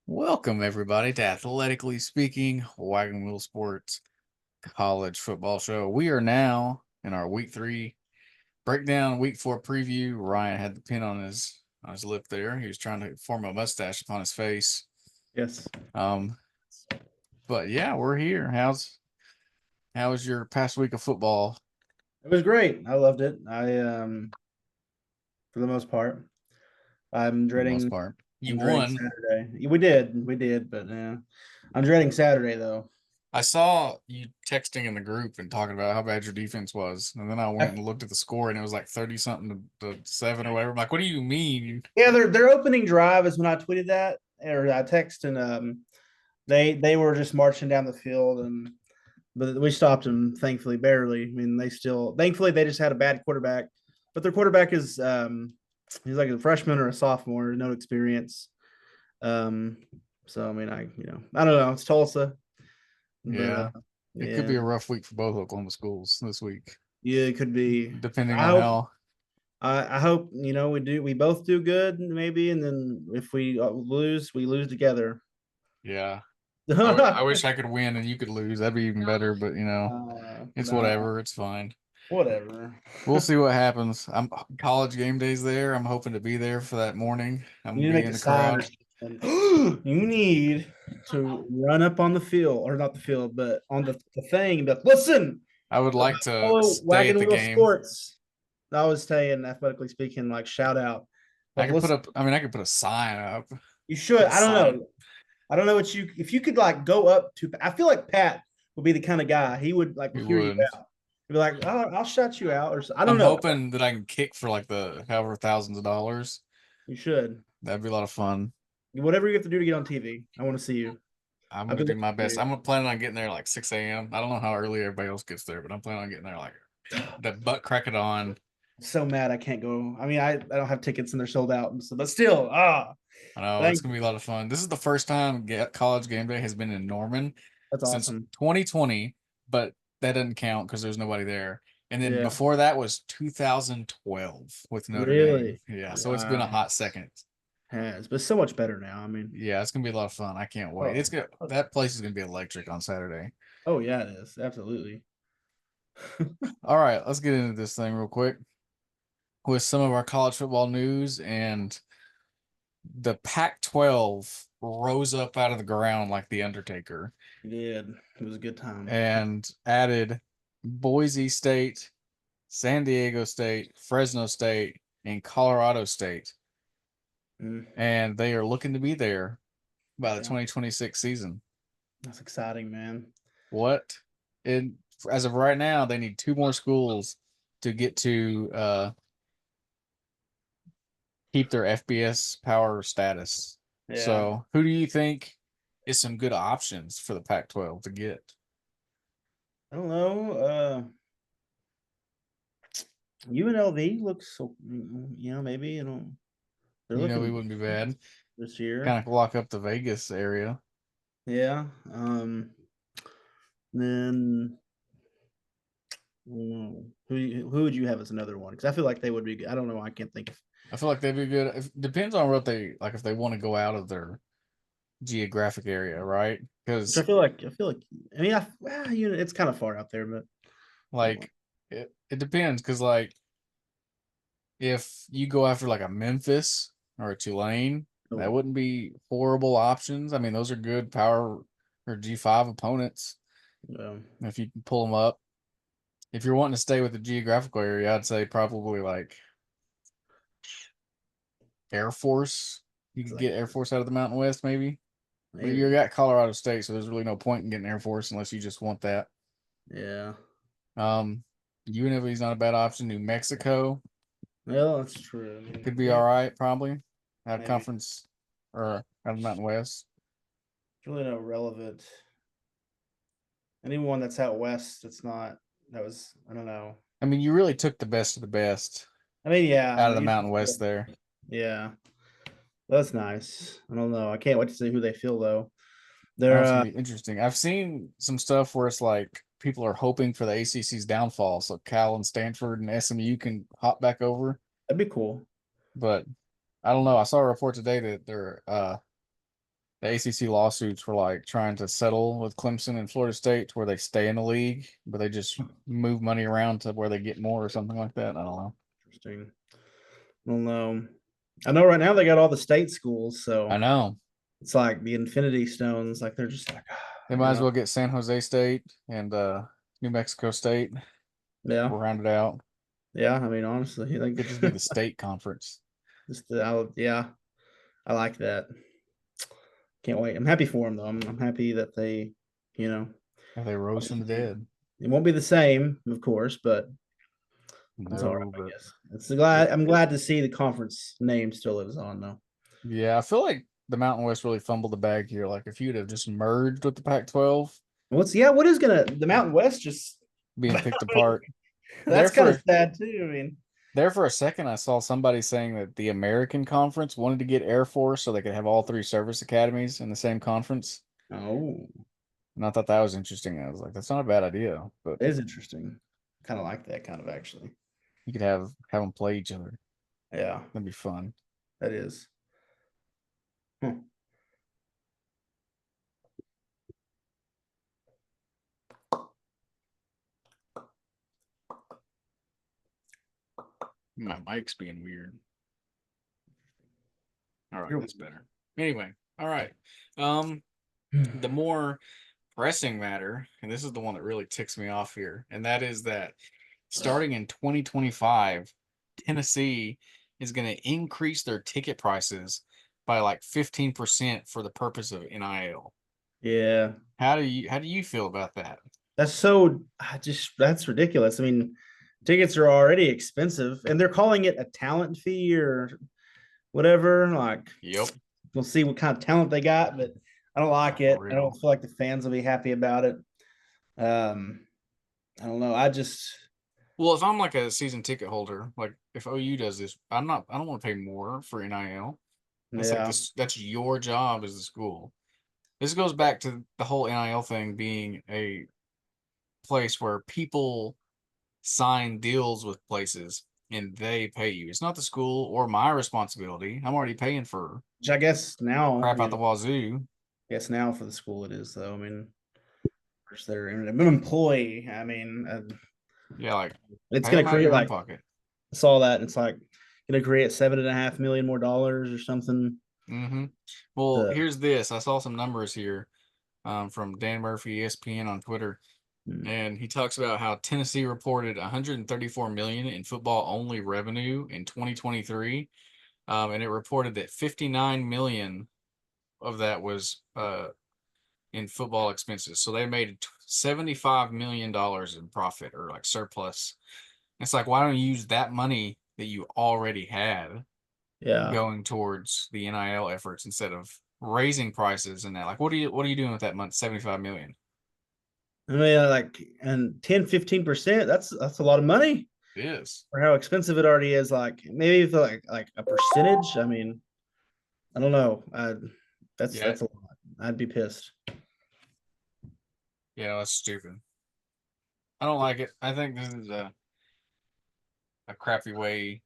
Welcome, everybody, to Athletically Speaking, Wagon Wheel Sports College Football Show. We are now in our Week 3 breakdown, Week 4 preview. Ryan had the pin on his lip there. He was trying to form a mustache upon his face. Yes. Um, but yeah, we're here. How was your past week of football? It was great. I loved it. For the most part, I'm For the most dreading. part, you I'm dreading won. Saturday. We did, but yeah, I'm dreading Saturday though. I saw you texting in the group and talking about how bad your defense was, and then I went I- and looked at the score, and it was like 30 something to 7 or whatever. I'm like, what do you mean? Yeah, their opening drive is when I tweeted that or I texted and they were just marching down the field and but we stopped them thankfully barely. I mean they still thankfully they just had a bad quarterback, but their quarterback is he's like a freshman or a sophomore, no experience. Um, so I mean, I don't know. It's Tulsa, but Yeah. It could yeah, be a rough week for both Oklahoma schools this week, yeah, it could be. depending I on hope, how. I hope we both do good maybe, and then if we lose, we lose together. Yeah. I wish I could win and you could lose. That'd be even better, but it's Nah, whatever. It's fine. whatever. We'll see what happens. I'm college game days there. I'm hoping to be there for that morning. I'm You gonna need to be make in a the sign or crowd. something. You need to run up on the field, or not the field, but on the thing. But listen, I would like to follow stay at Wagon the Wheel game. Sports. I was saying, athletically speaking, like shout out. I But could put listen, up, I mean, I could put a sign up. you should. Put a I don't sign. know. I don't know what you if you could like go up to. I feel like Pat would be the kind of guy he would like You hear you would. out. He'd be like, oh, I'll shut you out, or I don't I'm know. hoping that I can kick for like the however thousands of dollars. You should. That'd be a lot of fun. Whatever you have to do to get on TV, I want to see you. I'm I've gonna been do waiting my for best. you. I'm planning on getting there like 6 a.m. I don't know how early everybody else gets there, but I'm planning on getting there like the butt crack it on. So mad I can't go. I mean, I don't have tickets and they're sold out, and so but still, I know it's thank gonna you. be a lot of fun. This is the first time college game day has been in Norman That's since awesome. 2020, but that doesn't count because there's nobody there. And then Yeah, before that was 2012 with Notre Dame. really. Yeah, so it's been a Wow. hot second. Has, but so much better now. I mean, Yeah, it's gonna be a lot of fun. I can't wait. oh, That place is gonna be electric on Saturday. oh yeah, it is absolutely. All right, let's get into this thing real quick with some of our college football news. And the Pac-12 rose up out of the ground like the Undertaker It did. It was a good time. and added Boise State, San Diego State, Fresno State, and Colorado State. Mm, And they are looking to be there by the yeah, 2026 season. that's exciting, man. What? And as of right now, they need two more schools to get to keep their FBS power status. Yeah, So, who do you think is some good options for the Pac-12 to get? I don't know. UNLV looks so. Maybe they're We looking wouldn't be bad. this year. Kind of lock up the Vegas area. Yeah. Then who would you have as another one? Because I feel like they would be good. I don't know. I can't think of. I feel like they'd be good. Depends on what they like if they want to go out of their geographic area, right? Which I Because feel like. I feel like. I mean, it's kind of far out there, but like it depends. Because like if you go after like a Memphis or a Tulane, that oh, wouldn't be horrible options. I mean, those are good power or G5 opponents if you can pull them up. If you're wanting to stay with the geographical area, I'd say probably like Air Force. You it's could like get Air Force out of the Mountain West, maybe. But you maybe. got Colorado State, so there's really no point in getting Air Force unless you just want that. Yeah. Um, UNLV is not a bad option. New Mexico Well, that's true. I mean, could be yeah, all right, probably. Out of maybe. conference or out of Mountain West. It's really no relevant. Anyone that's out west, that's not. That was. I don't know. I mean, you really took the best of the best I mean, yeah. I out of the mean, Mountain West there. yeah. That's nice. I don't know. I can't wait to see who they feel though. Oh, They're it's gonna be interesting. I've seen some stuff where it's like people are hoping for the ACC's downfall, so Cal and Stanford and SMU can hop back over. that'd be cool. But I don't know. I saw a report today that the ACC lawsuits were like trying to settle with Clemson and Florida State to where they stay in the league, but they just move money around to where they get more or something like that. I don't know. Interesting. I don't know. I know right now they got all the state schools, I so know. it's like the Infinity Stones. Like they're just like, They might as well get San Jose State and New Mexico State yeah, rounded out. yeah. I mean, honestly, like Could just be the state conference. yeah, I like that. Can't wait. I'm happy for them though. I'm happy that they, you know, And they rose from the obviously, dead. it won't be the same, of course, but it's all right, No, I but guess. It's glad it, I'm glad to see the conference name still lives on though. yeah, I feel like the Mountain West really fumbled the bag here. Like if you'd have just merged with the Pac-12, What is gonna the Mountain West just being picked apart. There that's kind of for sad too. I mean, there for a second, I saw somebody saying that the American Conference wanted to get Air Force so they could have all three service academies in the same conference. oh, And I thought that was interesting. I was like, that's not a bad idea, but it is interesting. Kind of like that kind of actually. you could have them play each other. Yeah, That'd be fun. that is. Huh. My mic's being weird. All right, You're that's better. Anyway, all right. Um, the more pressing matter, and this is the one that really ticks me off here, and that is that starting in 2025, Tennessee is going to increase their ticket prices by like 15% for the purpose of NIL. Yeah, How do you feel about that? that's so. I just that's ridiculous. I mean, tickets are already expensive, and they're calling it a talent fee or whatever. Like, Yep, we'll see what kind of talent they got, but I don't like for it. I don't real. feel like the fans will be happy about it. Um, I don't know. I just Well, if I'm like a season ticket holder, like if OU does this, I don't want to pay more for NIL. That's like yeah, this that's your job as a school. This goes back to the whole NIL thing being a place where people sign deals with places and they pay you. It's not the school or my responsibility. I'm already paying for which I guess now. I crap out the mean, wazoo. I guess now for the school it is though. I mean, of course they're an employee. I mean, Yeah, like it's pay going them to out of create your own like pocket. I saw that and it's like going to create $7.5 million more dollars or something. Mm-hmm. Well, The here's this. I saw some numbers here from Dan Murphy, ESPN on Twitter, mm, and he talks about how Tennessee reported 134 million in football only revenue in 2023, and it reported that 59 million of that was in football expenses. So they made $75 million in profit or like surplus. It's like, why don't you use that money that you already had yeah, going towards the NIL efforts instead of raising prices and that? Like, what are you doing with that month? 75 million. I mean, like, and 10-15%. That's a lot of money It is. for how expensive it already is. Like maybe if like a percentage. I mean, I don't know. Yeah. That's a lot. I'd be pissed. Yeah, that's stupid. I don't like it. I think this is a crappy way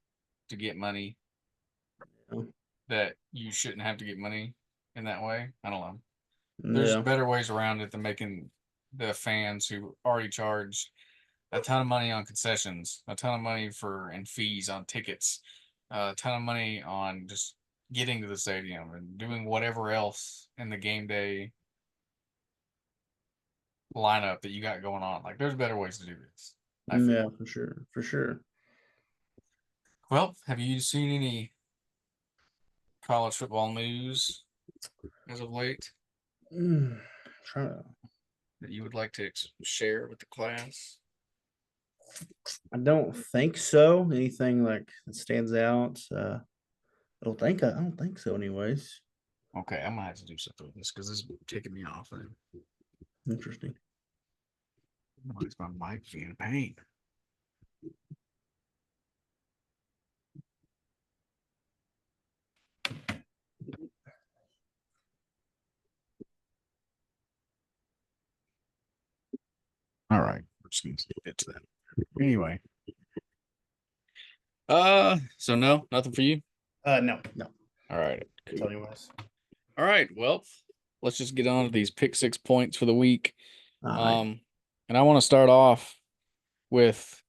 to get money that you shouldn't have to get money in that way. I don't know. There's Yeah, better ways around it than making the fans who already charged a ton of money on concessions, a ton of money for and fees on tickets, a ton of money on just getting to the stadium and doing whatever else in the game day lineup that you got going on. Like there's better ways to do this, I yeah, feel. for sure, for sure. Well, have you seen any college football news as of late Trying to. that you would like to share with the class? I don't think so. Anything like that stands out? I don't think so. Anyways, Okay, I'm gonna have to do something with this because this is taking me off. And interesting. why is my mic being a pain? All right, we're just gonna get to that. Anyway, so no, nothing for you. No, no. All right, So cool. anyways, All right, well, let's just get on to these pick six points for the week. All right. Um, and I want to start off with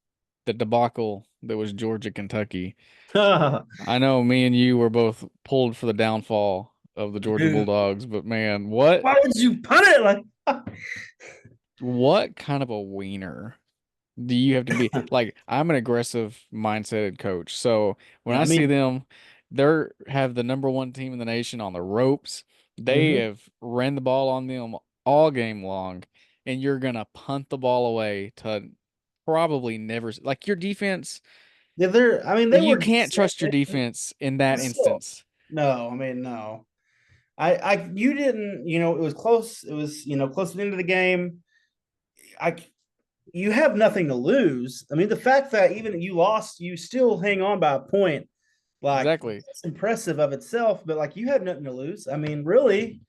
the debacle that was Georgia, Kentucky. I know me and you were both pulled for the downfall of the Georgia Dude, Bulldogs, but man, what why would you put it like? what kind of a wiener do you have to be? Like, I'm an aggressive mindseted coach. So when Yeah, I I see mean, them, they're have the number one team in the nation on the ropes. They mhm. have ran the ball on them all game long, and you're gonna punt the ball away to probably never like your defense. Yeah, they're. I mean, they You were can't decent, trust your defense in that but still, instance. no. I mean, no. You didn't. It was close. It was, close to the end of the game. I, you have nothing to lose. I mean, the fact that even you lost, you still hang on by a point. Like, Exactly. it's impressive of itself, but like, you have nothing to lose. I mean, really,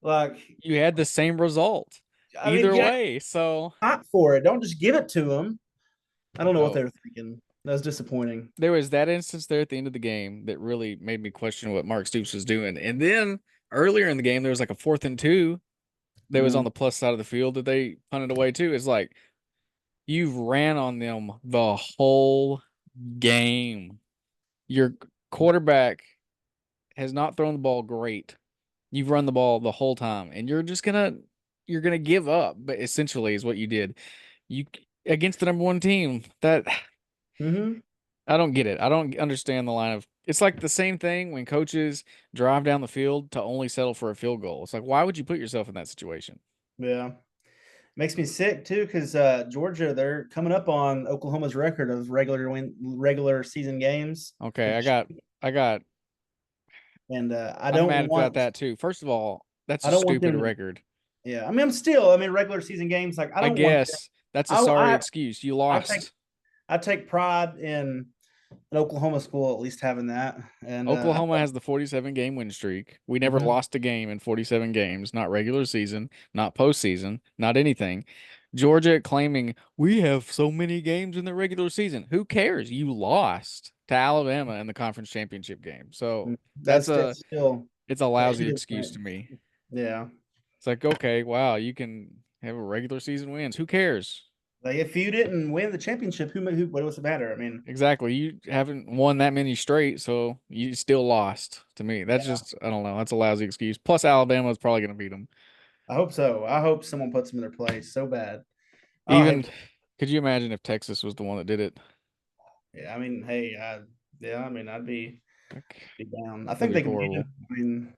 like, You had the same result I mean, either get way. So, hot for it. Don't just give it to them. I don't know what no, they were thinking. That was disappointing. there was that instance there at the end of the game that really made me question what Mark Stoops was doing. And then earlier in the game, there was like a 4th and 2 that was on Mm. the plus side of the field that they punted away too. It's like you've ran on them the whole game. Your quarterback has not thrown the ball great. You've run the ball the whole time, and you're gonna give up. But essentially, is what you did. You against the number one team that Hmm. I don't get it. I don't understand the line of it's like the same thing when coaches drive down the field to only settle for a field goal. It's like, why would you put yourself in that situation? Yeah. Makes me sick too, because Georgia, they're coming up on Oklahoma's record of regular season games. Okay, I got And I'm mad about that too. First of all, that's I a don't want stupid them to, record. yeah. I mean, I mean, regular season games, like I I don't want guess that's a I sorry I excuse. You I take lost. I take pride in an Oklahoma school at least having that. And Oklahoma has the 47 game win streak. We never mhm. lost a game in 47 games, not regular season, not postseason, not anything. Georgia claiming we have so many games in the regular season. Who cares? You lost to Alabama in the conference championship game. So that's That's still it's a that lousy hit excuse to me. yeah. It's like, okay, wow, you can have a regular season wins. Who cares? Like if you didn't win the championship, who what was the matter? I mean, Exactly. You haven't won that many straight, so you still lost to me. That's yeah, just, I don't know. That's a lousy excuse. Plus, Alabama is probably going to beat them. I hope so. I hope someone puts them in their place so bad. Oh, I Even, hate. could you imagine if Texas was the one that did it? Yeah, I mean, hey, yeah, I mean, Like, be down. I that'd think be they can beat horrible. them.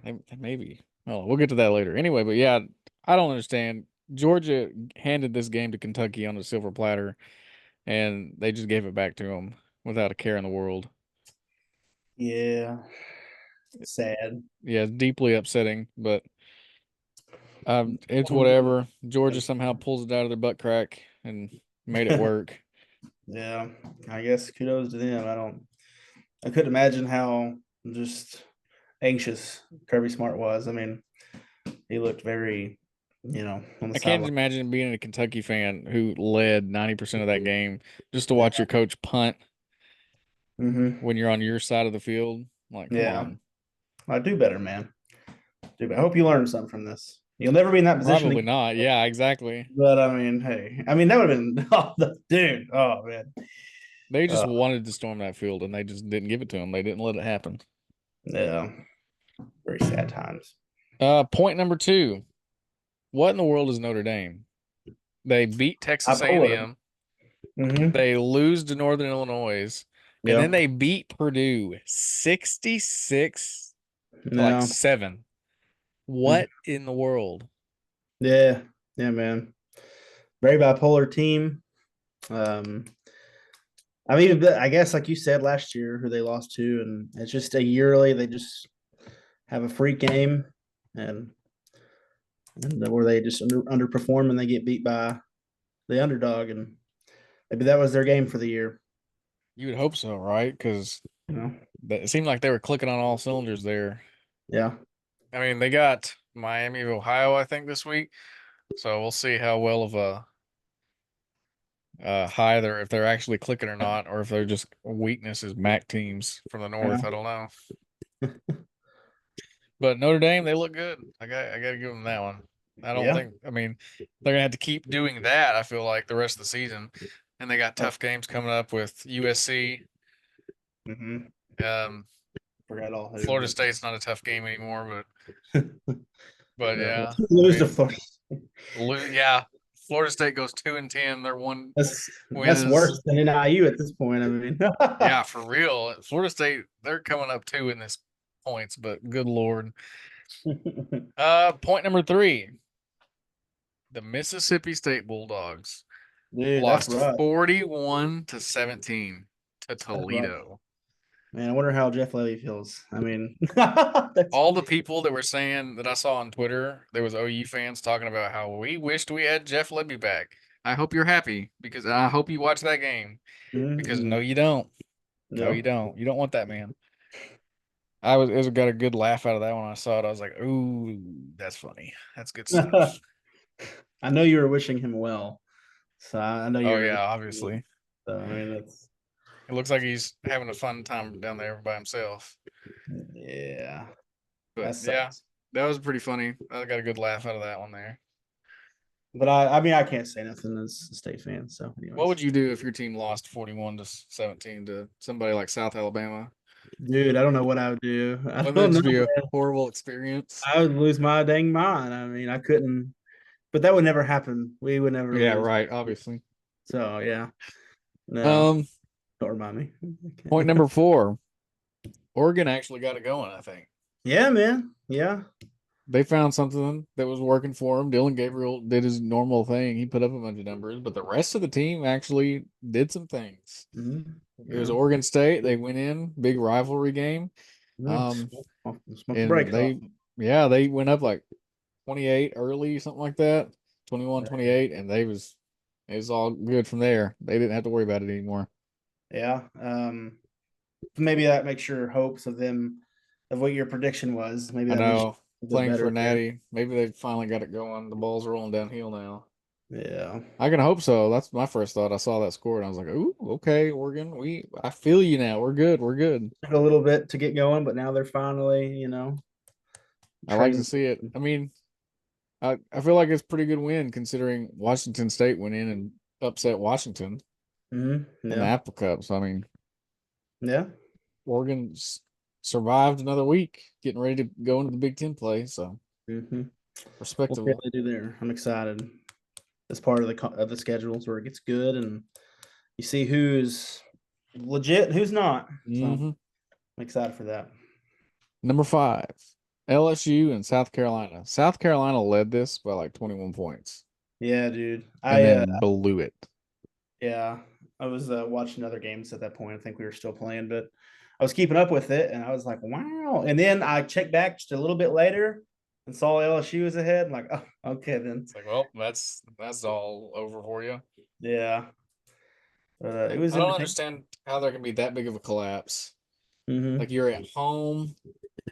I mean, Maybe. Well, we'll get to that later. Anyway, but yeah, I don't understand. Georgia handed this game to Kentucky on a silver platter, and they just gave it back to them without a care in the world. yeah, sad. Yeah, it's deeply upsetting, but it's whatever. Georgia somehow pulls it out of their butt crack and made it work. Yeah, I guess kudos to them. I couldn't imagine how just anxious Kirby Smart was. I mean, he looked very, on the I can't sideline. imagine being a Kentucky fan who led 90% of that game just to Yeah. watch your coach punt Hmm. when you're on your side of the field. Like, come Yeah. on. I do better, man. Do better. I hope you learned something from this. You'll never be in that position Probably again. not. Yeah, exactly. But I mean, hey, I mean that would have been oh, dude. Oh man. They just Uh, wanted to storm that field and they just didn't give it to them. They didn't let it happen. yeah. Very sad times. Point number two. What in the world is Notre Dame? They beat Texas Bipolar. A&M. Mm-hmm. They lose to Northern Illinois, and then Yeah. they beat Purdue 66 to like No. 7. What in the world? Yeah. Yeah, man. Very bipolar team. Um, I mean, I guess like you said last year, who they lost to, and it's just a yearly. They just have a freak game, and where they just underperform and they get beat by the underdog, and maybe that was their game for the year. You would hope so, right? Because You know? it seemed like they were clicking on all cylinders there. Yeah. I mean, they got Miami of Ohio, I think, this week. So we'll see how well of a high they're if they're actually clicking or not, or if they're just weaknesses MAC teams from the Yeah. north. I don't know. But Notre Dame, they look good. I got to give them that one. I don't Yeah. think. I mean, they're gonna have to keep doing that. I feel like the rest of the season, and they got Oh, tough games coming up with USC. mm-hmm. Um, Forgot all Florida who, State's not a tough game anymore, but but yeah, yeah, I lose to mean, Florida. yeah, Florida State goes 2-10. Their one win That's is worse than NIU at this point. I mean, yeah, for real. Florida State, they're coming up two in this points, but good lord. Point number three, the Mississippi State Bulldogs dude, that's lost rough. 41-17 to That's rough. Toledo. Man, I wonder how Jeff Levy feels. I mean, that's All the people that were saying that I saw on Twitter, there was OU fans talking about how we wished we had Jeff Lebby back. I hope you're happy because I hope you watch that game because mm-hmm. no, you don't. No, you No. don't. You don't want that man. It was got a good laugh out of that when I saw it. I was like, ooh, that's funny. That's good stuff. I know you were wishing him well, so I know Oh you're. yeah, obviously. So I mean, that's It looks like he's having a fun time down there by himself. yeah, But that yeah, sucks. that was pretty funny. I got a good laugh out of that one there. But I mean, I can't say nothing as a state fan. So, What would anyways, you do if your team lost 41-17 to somebody like South Alabama? dude, I don't know what I would do. I Wouldn't that don't know. just be a horrible experience? I would lose my dang mind. I mean, I couldn't. But that would never happen. We would never Yeah, lose. right. Obviously. So yeah, no, Um, don't remind me. Point number four. Oregon actually got it going, I think. Yeah, man. Yeah. They found something that was working for him. Dylan Gabriel did his normal thing. He put up a bunch of numbers, but the rest of the team actually did some things. Mhm. It was Yeah. Oregon State. They went in, big rivalry game. Yeah. Um, Smoke the and brakes off. they went up like 28 early, something like that, 21-28, and it was all good from there. They didn't have to worry about it anymore. Yeah. Maybe that makes your hopes of them of what your prediction was. Maybe I that makes you know, a bit playing for better there. Natty, maybe they finally got it going. The ball's rolling downhill now. Yeah. I can hope so. That's my first thought. I saw that score and I was like, "Ooh, okay, Oregon. I feel you now. We're good. We're good." Took a little bit to get going, but now they're finally, I like to trending. see it. I mean, I feel like it's a pretty good win considering Washington State went in and upset Washington in the Yeah. Apple Cup. So I mean, Yeah. Oregon survived another week, getting ready to go into the Big Ten play. So Mm-hmm. We'll see how respectable. they do there. I'm excited. It's part of the schedules where it gets good and you see who's legit and who's not. So I'm Hmm. excited for that. Number five, LSU and South Carolina. South Carolina led this by like 21 points Yeah, dude. and then blew it. Yeah, I was watching other games at that point. I think we were still playing, but I was keeping up with it, and I was like, "Wow!" And then I checked back just a little bit later and saw LSU was ahead. I'm like, "Oh, okay then." It's like, well, that's all over for you. Yeah, but it was I don't entertaining. understand how there can be that big of a collapse. Like Mm-hmm. you're at home,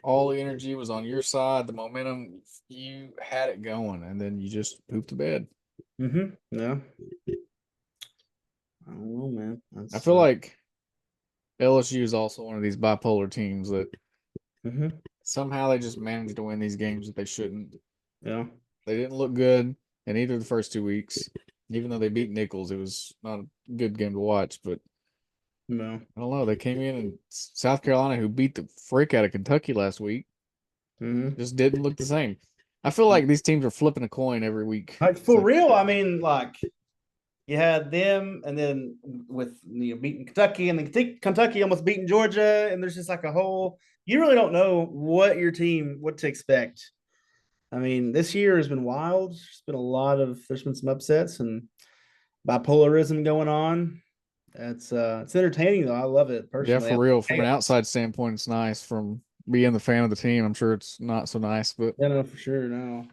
all the energy was on your side, the momentum, you had it going, and then you just pooped the bed. Mm-hmm. Yeah, I don't know, man. I That's feel like LSU is also one of these bipolar teams that mm-hmm. somehow they just managed to win these games that they shouldn't. Yeah, They didn't look good in either of the first 2 weeks. Even though they beat Nichols, it was not a good game to watch. But no. I don't know. They came in and South Carolina, who beat the freak out of Kentucky last week, Mm-hmm. just didn't look the same. I feel like these teams are flipping a coin every week. Like It's for like, real, I mean, like you had them, and then with beating Kentucky, and then Kentucky almost beating Georgia, and there's just like a whole. You really don't know what to expect. I mean, this year has been wild. There's been some upsets and bipolarism going on. It's entertaining though. I love it yeah, personally. for real. From an Chaos. outside standpoint, it's nice. From being the fan of the team, I'm sure it's not so nice, but Yeah, no, for sure, no.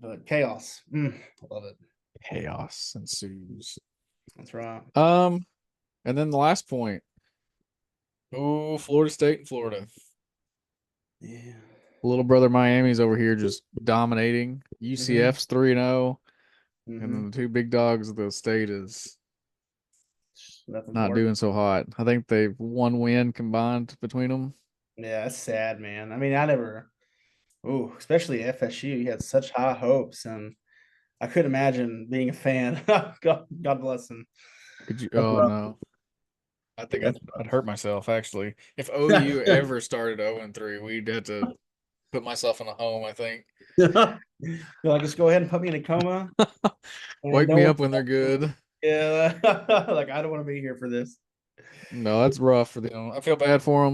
But chaos. I love it. chaos ensues. That's right. Um, and then the last point. Oh, Florida State and Florida. Yeah. Little brother Miami's over here just dominating. Mm-hmm. UCF's 3-0, and then Mm-hmm. the two big dogs of the state is Nothing's not working. doing so hot. I think they've one win combined between them. Yeah, that's sad, man. I mean, I never. Oh, especially FSU. He had such high hopes, and I couldn't imagine being a fan. God bless him. Could you? That's Oh rough. no, I think That's I'd hurt myself actually. If OU rough. ever started 0-3, we'd have to put myself in a home. I think. You're like, just go ahead and put me in a coma and Wake me don't. up when they're good. Yeah, like I don't want to be here for this. No, that's rough for them. I feel bad for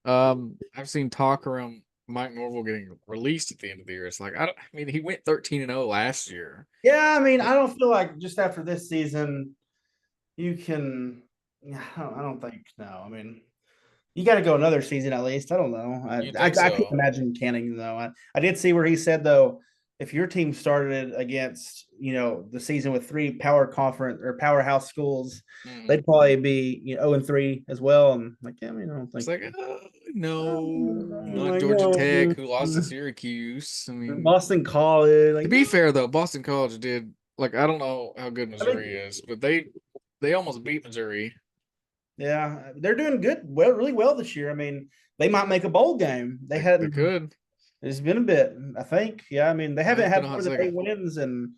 them. I've seen talk around Mike Norville getting released at the end of the year. It's like I mean, he went 13-0 last year. Yeah, I mean, I don't feel like just after this season you can. I don't think no. I mean, you got to go another season at least. I don't know. You I think can't so? imagine Canning though. I did see where he said though, if your team started against the season with three power conference or powerhouse schools, Mhm. they'd probably be 0-3 as well. And like, yeah, I mean, I don't It's think. like, no, not Like, Georgia Tech, no, who lost to Syracuse. I mean, Boston College, to like be no. fair though, Boston College did like I don't know how good I mean, Missouri is, but they almost beat Missouri. yeah, they're doing good, well, really well this year. I mean, they might make a bowl game. They They hadn't. could. It's been a bit, I think. Yeah, I mean, they haven't It's been had a hot more than 8 second. wins in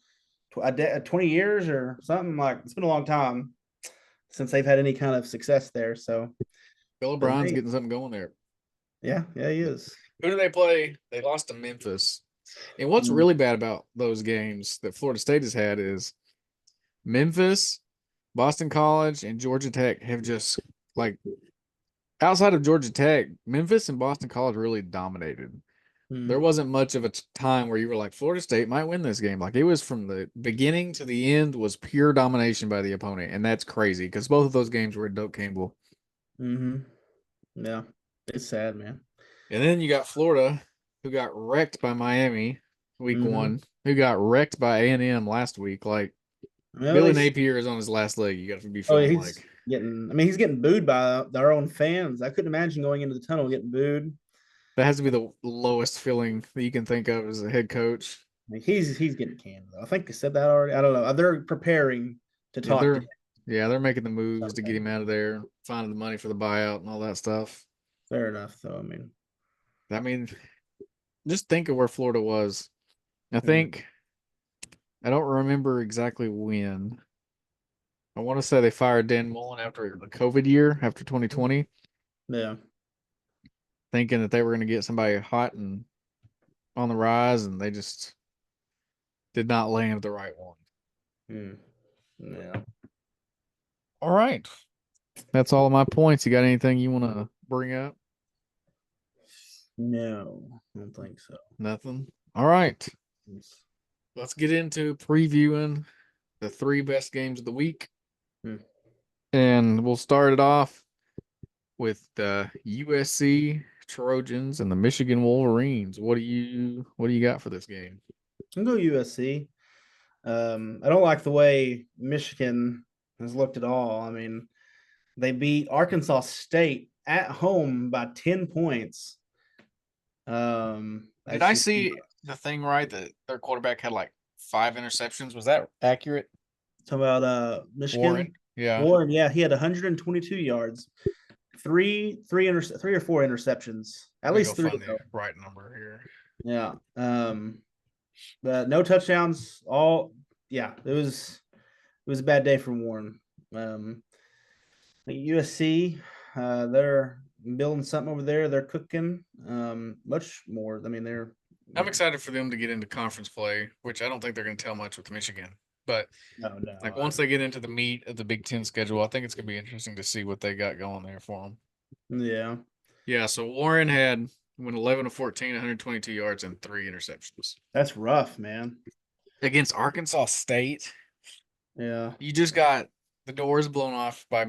20 years or something. Like it's been a long time since they've had any kind of success there. So, Bill but O'Brien's they, getting something going there. yeah, yeah, he is. Who do they play? They lost to Memphis. And what's Mm, really bad about those games that Florida State has had is Memphis, Boston College, and Georgia Tech have just like outside of Georgia Tech, Memphis and Boston College really dominated. There mm, wasn't much of a time where you were like Florida State might win this game. Like it was from the beginning to the end was pure domination by the opponent, and that's crazy because both of those games were at Doak Campbell. mm-hmm. Yeah, it's sad, man. And then you got Florida, who got wrecked by Miami week Mm-hmm. one, who got wrecked by A&M last week. Like Well, Billy they, Napier is on his last leg. You got to be oh, feeling he's like getting. I mean, he's getting booed by their own fans. I couldn't imagine going into the tunnel getting booed. that has to be the lowest feeling that you can think of as a head coach. Like he's getting canned though. I think they said that already. I don't know. They're preparing to Yeah, talk to him they're making the moves to get someday. him out of there, finding the money for the buyout and all that stuff. Fair enough, though. I mean, I mean, just think of where Florida was. I mm, think I don't remember exactly when. I want to say they fired Dan Mullen after the COVID year, after 2020, yeah. thinking that they were going to get somebody hot and on the rise, and they just did not land the right one. Mm, yeah. All right. That's all of my points. You got anything you want to bring up? No, I don't think so. Nothing. All right. It's- Let's get into previewing the three best games of the week. mm. And we'll start it off with the USC Trojans and the Michigan Wolverines. What do you got for this game? I'll go USC. I don't like the way Michigan has looked at all. I mean, they beat Arkansas State at home by 10 points. Did That's I just see the thing right that their quarterback had like 5 interceptions? Was that accurate? talking about Michigan. Warren? Yeah. Warren, yeah, he had 122 yards, three or four interceptions, at Let me go least three find the though. right number here. Yeah. But no touchdowns. All yeah, it was a bad day for Warren. Um, USC, they're building something over there. They're cooking much more. I mean, they're I'm excited for them to get into conference play, which I don't think they're going to tell much with Michigan. But no, no. like once they get into the meat of the Big Ten schedule, I think it's going to be interesting to see what they got going there for them. Yeah, Yeah, so Warren went 11 of 14, 122 yards and 3 interceptions that's rough, man. against Arkansas State. Yeah. You just got the doors blown off by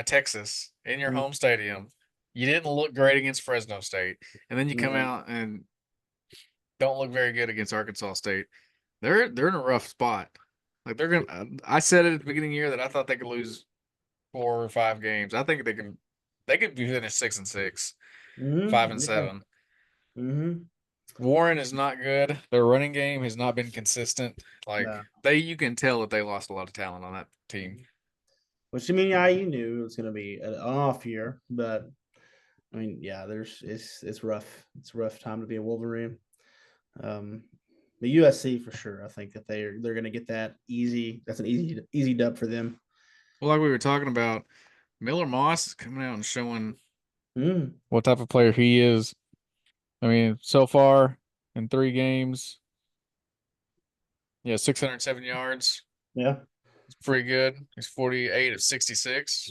Texas in your Mm, home stadium. You didn't look great against Fresno State, and then you come no. out and don't look very good against Arkansas State. They're in a rough spot. Like they're gonna. I said it at the beginning of the year that I thought they could lose 4 or 5 games. I think they can. They could be finished 6-6, five and Yeah. seven. Mm-hmm. Warren is not good. Their running game has not been consistent. Like No. you can tell that they lost a lot of talent on that team. Which I mean, yeah, you knew it was going to be an off year, but I mean, yeah, it's rough. It's a rough time to be a Wolverine. Um, the USC for sure. I think that they're going to get that easy. That's an easy dub for them. Well, like we were talking about, Miller Moss is coming out and showing Mm, what type of player he is. I mean, so far in 3 games, yeah, 607 yards. yeah. It's pretty good. He's 48 of 66.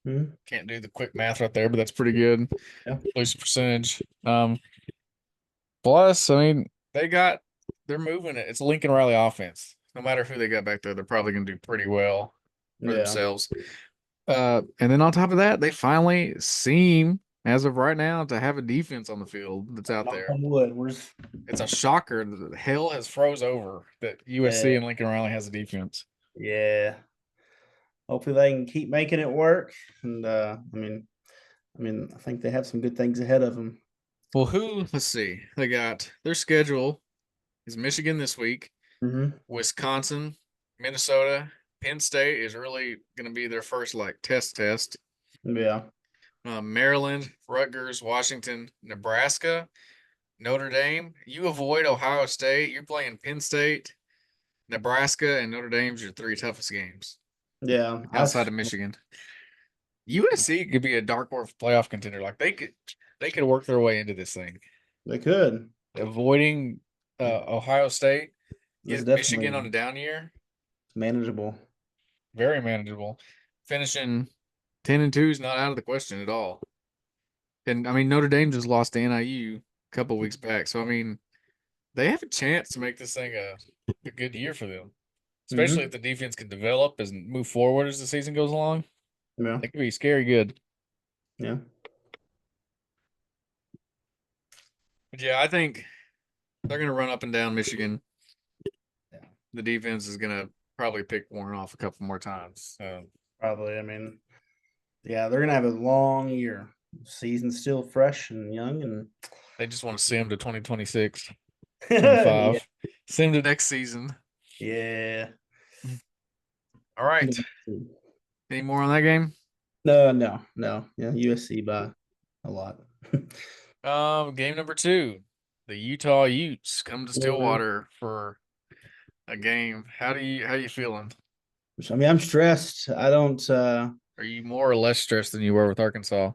Mm, Can't do the quick math right there, but that's pretty good. yeah. Completion percentage. Plus, I mean, they're moving it. It's a Lincoln Riley offense. No matter who they got back there, they're probably going to do pretty well for Yeah. themselves. And then on top of that, they finally seem, as of right now, to have a defense on the field that's out Knock there. on wood. We're just, It's a shocker that hell has froze over that yeah. USC and Lincoln Riley has a defense. Yeah. Hopefully they can keep making it work. And I think they have some good things ahead of them. Well, let's see. They got their schedule is Michigan this week, Mm-hmm. Wisconsin, Minnesota, Penn State is really going to be their first like test. Yeah. Maryland, Rutgers, Washington, Nebraska, Notre Dame. You avoid Ohio State. You're playing Penn State, Nebraska, and Notre Dame's your 3 toughest games Yeah. outside of Michigan. USC could be a dark horse playoff contender. Like they could work their way into this thing. They could. Avoiding Ohio State, It's get Michigan on definitely a down year, manageable. very manageable. Finishing 10-2 is not out of the question at all. And I mean Notre Dame just lost to NIU a couple weeks back, so I mean they have a chance to make this thing a good year for them, especially Mm-hmm. if the defense can develop and move forward as the season goes along. Yeah. It could be scary good. Yeah. But yeah, I think they're going to run up and down Michigan. Yeah. The defense is going to probably pick Warren off a couple more times. Probably. Yeah, they're gonna have a long year. Season's still fresh and young, and They just want to sim to 2026, yeah, 25. Sim to next season. yeah. All right. Any more on that game? No. Yeah, USC by a lot. Game number 2. The Utah Utes come to Mhm. Stillwater for a game. How you feeling? I'm stressed. I don't. Are you more or less stressed than you were with Arkansas?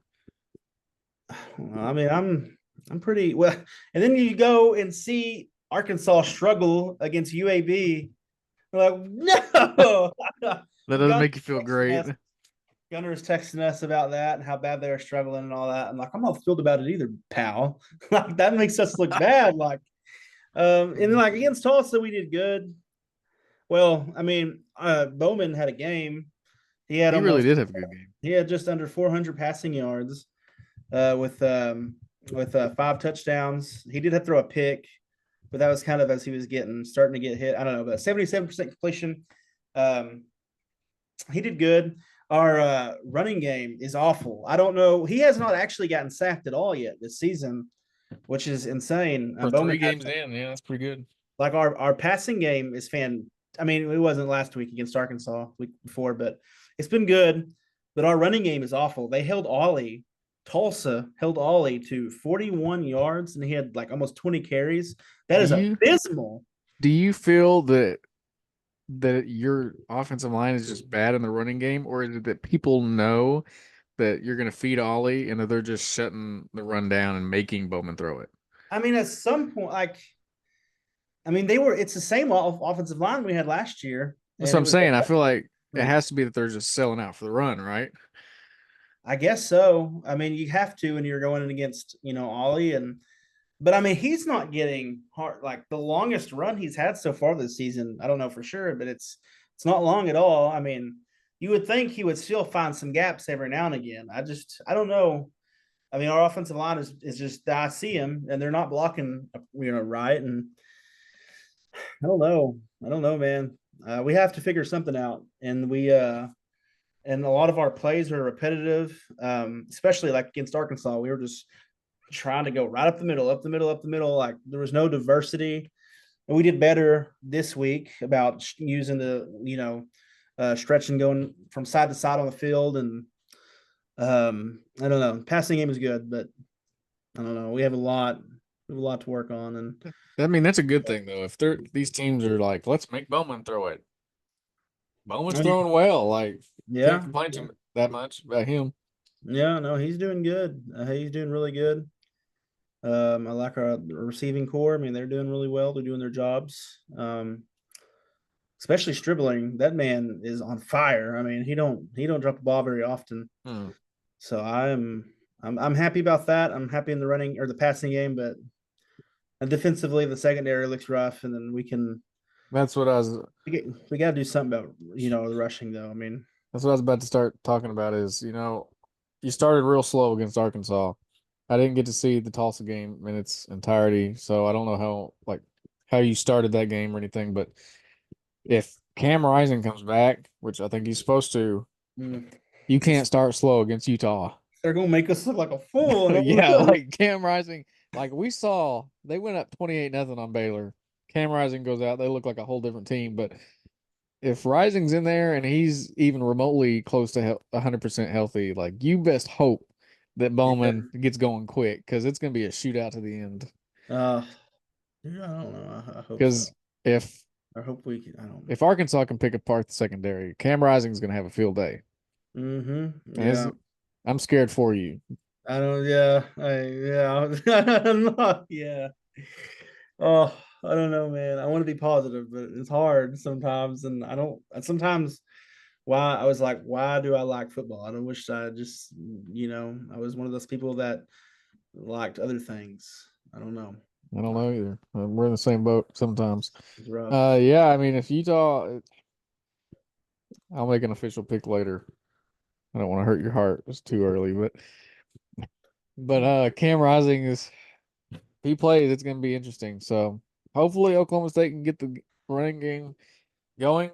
I'm pretty well. And then you go and see Arkansas struggle against UAB. We're like, no. That doesn't Gunner's make you feel texting great. us. Gunner's texting us about that and how bad they were struggling and all that. I'm like, I'm not thrilled about it either, pal. Like that makes us look bad. Like, and then like against Tulsa, we did good. Well, Bowman had a game. He had He really almost did have a good game. he had just under 400 passing yards with 5 touchdowns. He did have to throw a pick, but that was kind of as he was starting to get hit. I don't know, but 77% completion. Um, he did good. Our running game is awful. I don't know. He has not actually gotten sacked at all yet this season, which is insane. For Bowman 3 games has in, yeah, that's pretty good. like our passing game is fan. I mean, it wasn't last week against Arkansas week before, but it's been good. But our running game is awful. They held Ollie. Tulsa held Ollie to 41 yards, and he had like almost 20 carries. That Do is you abysmal. do you feel that your offensive line is just bad in the running game, or is it that people know that you're going to feed Ollie and that they're just shutting the run down and making Bowman throw it? I mean, at some point, they were. It's the same offensive line we had last year, That's and what it I'm was. saying. I feel like I it mean, has to be that they're just selling out for the run, right? I guess so. I mean, you have to, when you're going against Ollie, but I mean, he's not getting hard. Like the longest run he's had so far this season, I don't know for sure, but it's not long at all. I mean, you would think he would still find some gaps every now and again. I don't know. I mean, our offensive line is just I see him and they're not blocking, right. And I don't know, man. We have to figure something out, and and a lot of our plays are repetitive, especially like against Arkansas. We were just trying to go right up the middle, up the middle, up the middle. Like there was no diversity. And we did better this week about using the stretching, going from side to side on the field, and I don't know. Passing game is good, but I don't know. We have a lot to work on, and I mean, that's a good thing though. If these teams are like, let's make Bowman throw it. Bowman's I mean, throwing well. Like, can't yeah, complain yeah, too that much about him. yeah. No, he's doing good. He's doing really good. I like our receiving core. I mean, they're doing really well. They're doing their jobs. Especially Stribling. That man is on fire. I mean, he don't drop the ball very often. Hmm. So I'm happy about that. I'm happy in the running or the passing game, but defensively the secondary looks rough, and then That's what I was. we got to do something about the rushing though. I mean, That's what I was about to start talking about. Is you started real slow against Arkansas. I didn't get to see the Tulsa game in its entirety, so I don't know how you started that game or anything. But if Cam Rising comes back, which I think he's supposed to, mm, you it's can't start slow against Utah. they're gonna make us look like a fool. Yeah, like Cam Rising, like we saw, they went up 28-0 on Baylor. Cam Rising goes out, they look like a whole different team. But if Rising's in there and he's even remotely close to 100% healthy, like you best hope that Bowman Yeah. gets going quick because it's going to be a shootout to the end. Uh, yeah, I don't know. I hope so. Because if I hope we can. I don't. if Arkansas can pick apart the secondary, Cam Rising's going to have a field day, Mm-hmm. and Yeah. I'm scared for you. I don't. Yeah. Yeah. I'm not. Yeah. Oh, I don't know, man. I want to be positive, but it's hard sometimes, and I don't. Sometimes, why I was like, why do I like football? I don't wish I just, I was one of those people that liked other things. I don't know. I don't know either. We're in the same boat sometimes. It's rough. Yeah, I mean, if Utah, I'll make an official pick later. I don't want to hurt your heart. It's too early, but Cam Rising is he plays. It's going to be interesting. So hopefully Oklahoma State can get the running game going.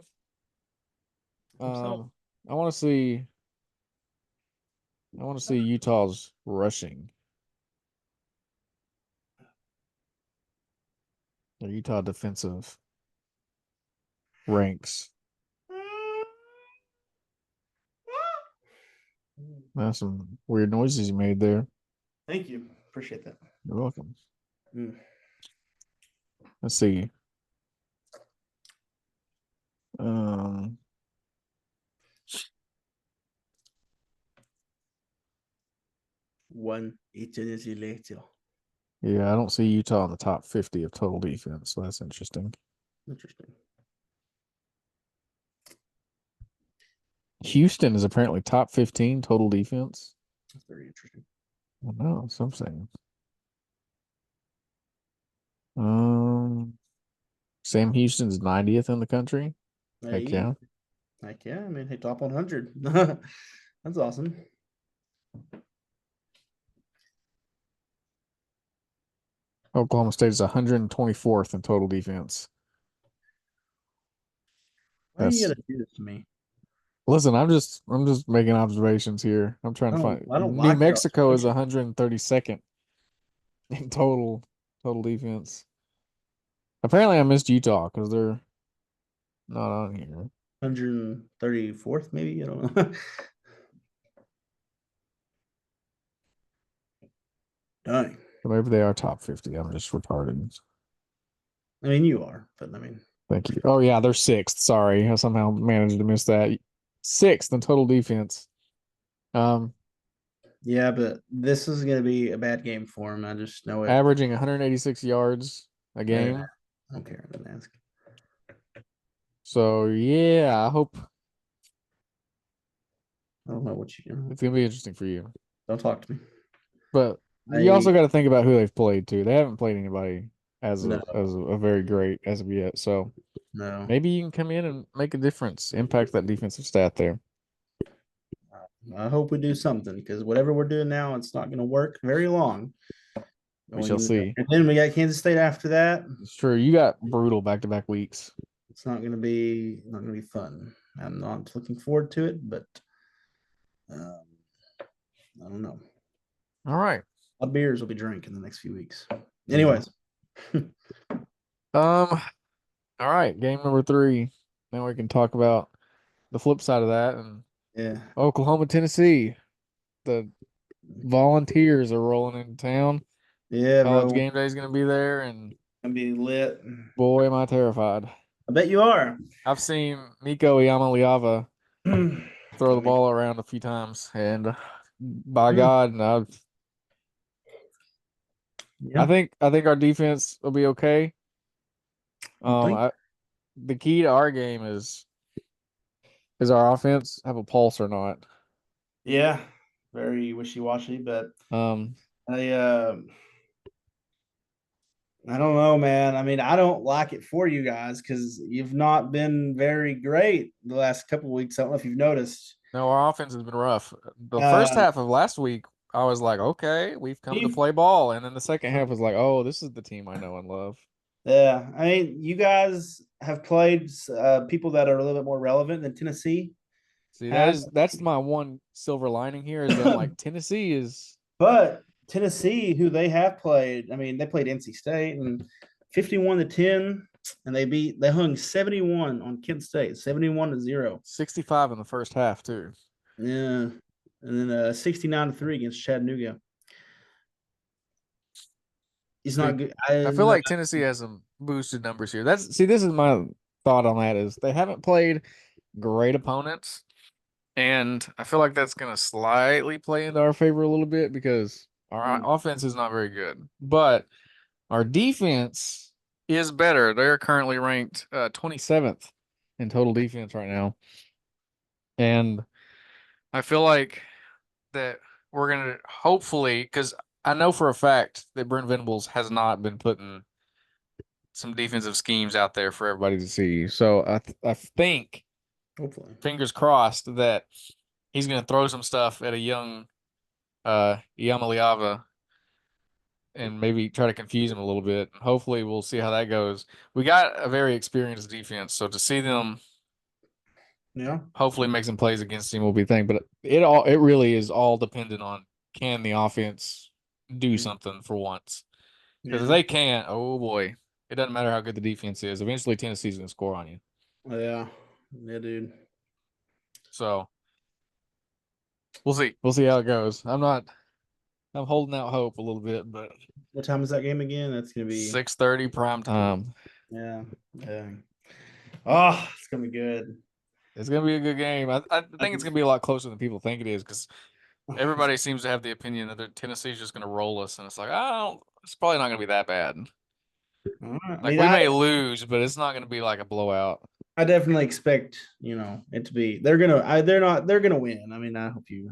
Hope so. Um, I want to see. I want to see Utah's rushing. The Utah defensive ranks. That's some weird noises you made there. Thank you. Appreciate that. You're welcome. Mm. Let's see. Um, One eternity later. yeah, I don't see Utah in the top 50 of total defense, so that's interesting. Interesting. Houston is apparently top 15 total defense. That's very interesting. I know, so I'm saying. Um, Sam Houston's 90th in the country. Heck Hey, yeah. heck yeah. I mean, hey, top 100. That's awesome. Oklahoma State is 124th in total defense. Why are you That's gonna do this to me? listen, I'm just making observations here. I'm trying to find I don't New like your Mexico is observation. 132nd in total defense. Apparently I missed Utah because they're not on here. 134th, maybe. I don't know. Dang. So maybe they are top 50. I'm just retarded. I mean, you are, but I mean, Thank you. Oh yeah, they're sixth. Sorry. I somehow managed to miss that. Sixth in total defense. Um, yeah, but this is gonna be a bad game for him. I just know it. Averaging 186 yards a I game. don't care. I didn't ask. So yeah, I hope I don't know what you. it's gonna be interesting for you. Don't talk to me. But you I also got to think about who they've played too. They haven't played anybody no, as a very great as of yet. So no. maybe you can come in and make a difference, impact that defensive stat there. I hope we do something because whatever we're doing now, it's not going to work very long. We shall see. And then we got Kansas State after that. It's true. You got brutal back-to-back weeks. It's not going to be fun. I'm not looking forward to it, but um, I don't know. All right. A lot of beers will be drank in the next few weeks. Yeah. Anyways, All right. Game number 3. Now we can talk about the flip side of that and yeah, Oklahoma, Tennessee. the Volunteers are rolling into town. Yeah, College bro. game day is going to be there, and Gonna be lit. boy, am I terrified. I bet you are. I've seen Nico Iamaliava throw the I mean, ball around a few times, and by mm, God, yeah, I think our defense will be okay. I think. The key to our game is our offense have a pulse or not. Yeah, very wishy-washy, but Um, I I don't know, man. I mean, I don't like it for you guys because you've not been very great the last couple of weeks. I don't know if you've noticed. no, our offense has been rough. The first Uh, half of last week, I was like, okay, we've come to you've, play ball, and then the second half was like, oh, this is the team I know and love. yeah, I mean, you guys have played people that are a little bit more relevant than Tennessee See, has. that's my one silver lining here is that I'm like Tennessee is But Tennessee, who they have played, I mean, they played NC State and 51-10, and they hung 71 on Kent State, 71-0. 65 in the first half too. Yeah. And then 69-3 against Chattanooga. He's See, not good. I I'm feel not like Tennessee has some boosted numbers here. This is my thought on that is they haven't played great opponents, and I feel like that's going to slightly play into our favor a little bit because our offense is not very good, but our defense is better. They're currently ranked 27th in total defense right now, and I feel like that we're going to hopefully because I know for a fact that Brent Venables has not been putting some defensive schemes out there for everybody to see. So I think hopefully. fingers crossed that he's going to throw some stuff at a young Yamaliava and maybe try to confuse him a little bit. Hopefully we'll see how that goes. We got a very experienced defense, so to see them Yeah. hopefully make some plays against him will be a thing, but it really is all dependent on can the offense do something for once. Because if Yeah. they can't, oh boy, it doesn't matter how good the defense is. Eventually Tennessee's going to score on you. Yeah. Yeah, dude. So we'll see. We'll see how it goes. I'm holding out hope a little bit, but What time is that game again? That's gonna be 6:30 prime time. yeah. Yeah. Oh, it's gonna be good. It's gonna be a good game. I think it's gonna be a lot closer than people think it is because everybody seems to have the opinion that Tennessee's just gonna roll us, and it's like I don't. It's probably not gonna be that bad. All right. I Like mean, we may lose, but it's not gonna be like a blowout. I definitely expect, it to be they're gonna win. I mean, I hope you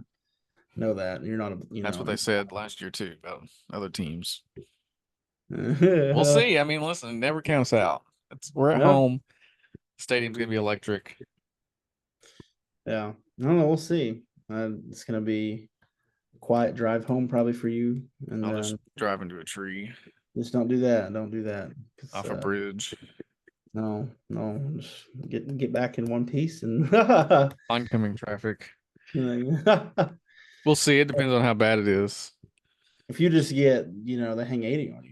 know that. You're not a That's what they said last year too about other teams. We'll yeah. see. I mean, listen, it never counts out. We're at home. The stadium's gonna be electric. Yeah. I don't know, we'll see. It's gonna be a quiet drive home probably for you. And I'll just drive into a tree just don't do that. Don't do that. 'Cause, off a bridge. no, no, just get back in one piece and Oncoming traffic. like, We'll see. It depends on how bad it is. if you just get, they hang 80 on you,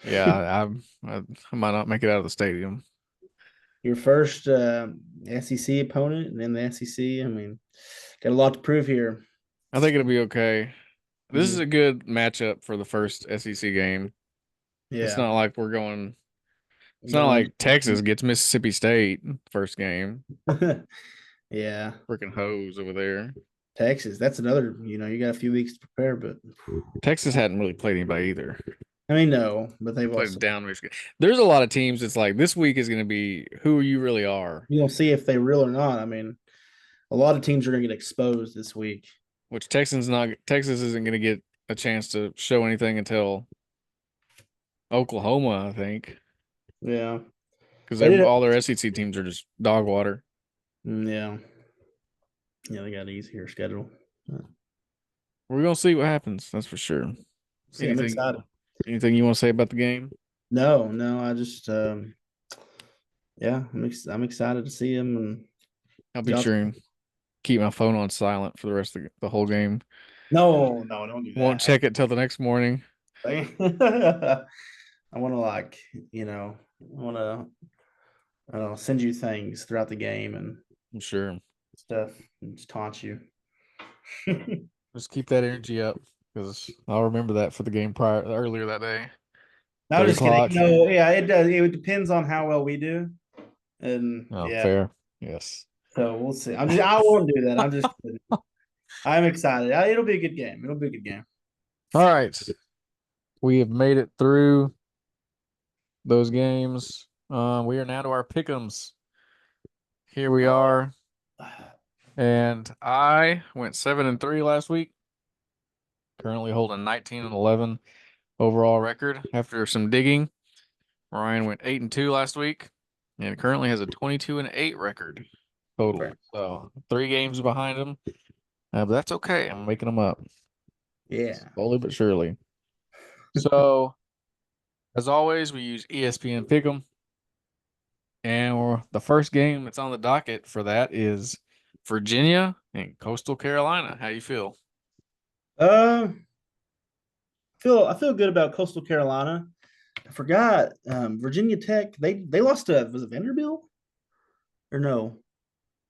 Yeah, like I might not make it out of the stadium. your first SEC opponent and then the SEC. I mean, got a lot to prove here. I think it'll be okay. This is Mm, a good matchup for the first SEC game. It's yeah. not like we're going. It's not Going like Texas gets Mississippi State first game. yeah. Freaking hose over there. Texas. That's another, you got a few weeks to prepare, but Texas hadn't really played anybody either. I mean, no, but They they've played also, down Michigan. There's a lot of teams. It's like this week is going to be who you really are, you don't see if they real or not. I mean, a lot of teams are going to get exposed this week. which Texans not. Texas isn't going to get a chance to show anything until Oklahoma, I think, Yeah. because They did all their SEC teams are just dog water. Yeah. Yeah, they got an easier schedule. We're gonna see what happens. That's for sure. See, I'm Anything, excited. anything you want to say about the game? No, no, I just yeah, I'm excited to see him and I'll be y'all. sure and keep my phone on silent for the rest of the whole game. No, no, don't do Won't that. check it till the next morning. I want to I want to I don't know, send you things throughout the game and I'm sure. stuff and just taunt you. Just keep that energy up because I'll remember that for the game prior earlier that day. No, I'm Three just kidding. o'clock. No, yeah, it does. It depends on how well we do, and Oh, yeah, fair. Yes. so we'll see. I won't do that. I'm just kidding. I'm excited. It'll be a good game. It'll be a good game. All right. We have made it through those games. We are now to our pick'ems. Here we are. And I went 7-3 last week. Currently holding 19-11 overall record after some digging. Ryan went 8-2 last week and currently has a 22-8 record total. So 3 games behind him. But that's okay. I'm making them up Yeah. slowly but surely. So as always, we use ESPN Pick'em. And the first game that's on the docket for that is Virginia and Coastal Carolina. How you feel? Uh, I feel good about Coastal Carolina. I forgot Virginia Tech. They lost to, was it Vanderbilt or no?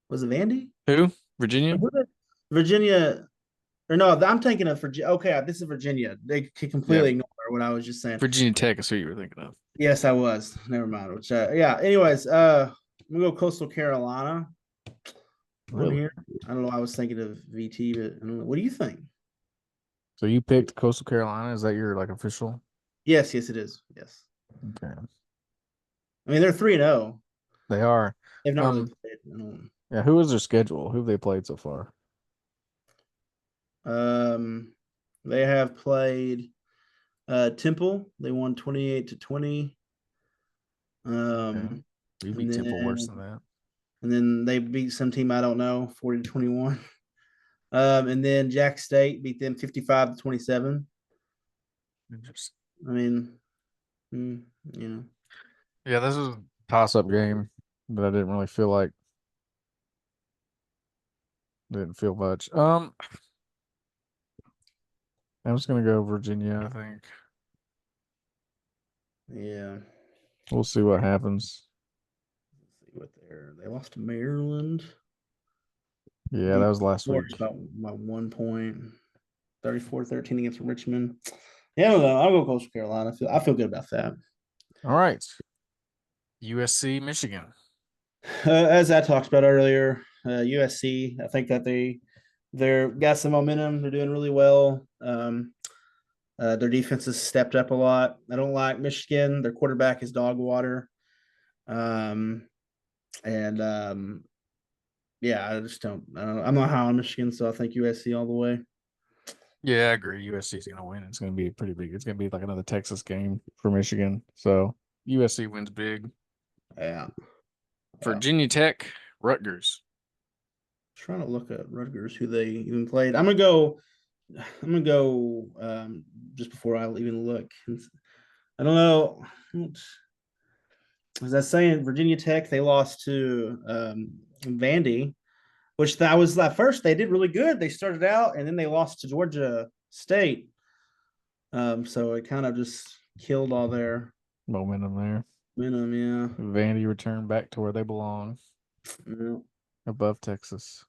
Was it Vandy? Who? Virginia? Virginia or no? I'm thinking of Virginia. Okay, this is Virginia. They could Yeah, completely ignore what I was just saying. Virginia Tech is who you were thinking of. Yes, I was. Never mind. Which yeah. Anyways, I'm gonna go Coastal Carolina on Really? here. I don't know. I was thinking of VT, but I don't know. What do you think? So you picked Coastal Carolina? Is that your like official? Yes, yes, it is. Yes. Okay. I mean, they're 3-0. They are. They've not really Um, played. I don't, yeah, who is their schedule? Who have they played so far? um, they have played Temple. They won 28-20. Okay. Um, We and beat Temple worse then than that. and then they beat some team I don't know, 40-21. And then Jack State beat them 55-27. Interesting. I mean, mm, you know, Yeah, this was a toss-up game, but I didn't really feel like didn't feel much. I'm just gonna go Virginia, I think. yeah. We'll see what happens. Let's see what they lost to Maryland. Yeah, that Beat was last Florida week. about 1 point. 34-13 against Richmond. Yeah, I don't know. I'll go Coastal Carolina. I feel good about that. All right. USC, Michigan. As I talked about earlier, USC. I think that they're got some momentum. They're doing really well. Their defense has stepped up a lot. I don't like Michigan. Their quarterback is dog water. Um, and yeah, I just don't. I don't know. I'm not high on Michigan, so I think USC all the way. Yeah, I agree. USC is gonna win. It's gonna be pretty big. It's gonna be like another Texas game for Michigan. So USC wins big. Yeah, yeah. Virginia Tech, Rutgers. Trying to look at Rutgers, who they even played. I'm gonna go. I'm gonna go just before I even look. I don't know. As I was saying, Virginia Tech they lost to Vandy, which that was at first they did really good. They started out and then they lost to Georgia State. So it kind of just killed all their Momentum there. momentum. Vandy returned back to where they belong, Yeah. above Texas.